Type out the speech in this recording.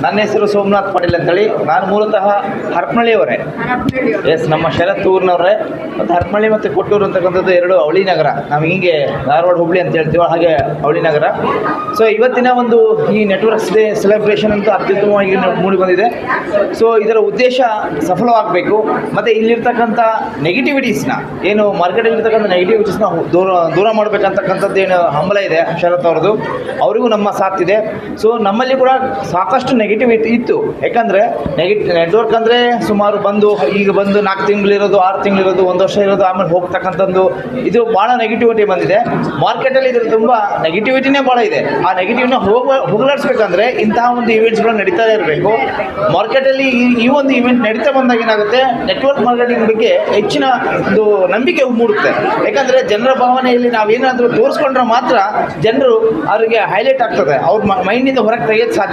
ನನ್ನ ಹೆಸರು ಸೋಮನಾಥ್ ಪಾಟೀಲ್ ಅಂತೇಳಿ. ನಾನು ಮೂಲತಃ ಹರಪನಹಳ್ಳಿಯವರೇ. ಎಸ್, ನಮ್ಮ ಶರತ್ ಊರಿನವರೇ. ಮತ್ತು ಹರಪನಹಳ್ಳಿ ಮತ್ತು ಕೊಟ್ಟೂರು ಅಂತಕ್ಕಂಥದ್ದು ಎರಡು ಅವಳಿ ನಗರ. ನಾವು ಹಿಂಗೆ ಧಾರವಾಡ ಹುಬ್ಳಿ ಅಂತ ಹೇಳ್ತೀವೋ ಹಾಗೆ ಅವಳಿ ನಗರ. ಸೊ ಇವತ್ತಿನ ಒಂದು ಈ ನೆಟ್ವರ್ಕ್ಸ್ ಡೇ ಸೆಲೆಬ್ರೇಷನ್ ಅಂತೂ ಅತ್ಯುತ್ತಮವಾಗಿ ಮೂಡಿ ಬಂದಿದೆ. ಸೊ ಇದರ ಉದ್ದೇಶ ಸಫಲವಾಗಬೇಕು ಮತ್ತು ಇಲ್ಲಿರ್ತಕ್ಕಂಥ ನೆಗೆಟಿವಿಟೀಸ್ನ ಏನು ಮಾರ್ಕೆಟಲ್ಲಿರ್ತಕ್ಕಂಥ ನೆಗೆಟಿವಿಟೀಸ್ನ ದೂರ ಮಾಡಬೇಕಂತಕ್ಕಂಥದ್ದು ಏನು ಹಂಬಲ ಇದೆ ಶರತ್ ಅವ್ರದ್ದು, ಅವರಿಗೂ ನಮ್ಮ ಸಾಥ್ ಇದೆ. ಸೊ ನಮ್ಮಲ್ಲಿ ಕೂಡ ಸಾಕಷ್ಟು ನೆಗೆಟಿವಿಟಿ ಇತ್ತು. ಯಾಕಂದರೆ ನೆಟ್ವರ್ಕ್ ಅಂದರೆ ಸುಮಾರು ಈಗ ಬಂದು 4 ತಿಂಗಳಿರೋದು, 6 ತಿಂಗಳಿರೋದು, 1 ವರ್ಷ ಇರೋದು, ಆಮೇಲೆ ಹೋಗ್ತಕ್ಕಂಥದ್ದು, ಇದು ಭಾಳ ನೆಗೆಟಿವಿಟಿ ಬಂದಿದೆ ಮಾರ್ಕೆಟಲ್ಲಿ. ಇದ್ರ ತುಂಬ ನೆಗೆಟಿವಿಟಿನೇ ಭಾಳ ಇದೆ. ಆ ನೆಗೆಟಿವ್ನ ಹೋಗಲಾಡಿಸ್ಬೇಕಂದ್ರೆ ಇಂತಹ ಒಂದು ಇವೆಂಟ್ಸ್ಗಳು ನಡೀತಾ ಇರಬೇಕು ಮಾರ್ಕೆಟಲ್ಲಿ. ಈ ಒಂದು ಇವೆಂಟ್ ನಡೀತಾ ಬಂದಾಗ ಏನಾಗುತ್ತೆ, ನೆಟ್ವರ್ಕ್ ಮಾರ್ಕೆಟಿಂಗ್ ಬಗ್ಗೆ ಹೆಚ್ಚಿನ ಒಂದು ನಂಬಿಕೆ ಮೂಡುತ್ತೆ. ಯಾಕಂದರೆ ಜನರ ಭಾವನೆಯಲ್ಲಿ ನಾವೇನಾದರೂ ತೋರಿಸ್ಕೊಂಡ್ರೆ ಮಾತ್ರ ಜನರು ಅವರಿಗೆ ಹೈಲೈಟ್ ಆಗ್ತದೆ, ಅವ್ರ ಮೈಂಡಿಂದ ಹೊರಗೆ ತೆಗೆಯೋದು ಸಾಧ್ಯ.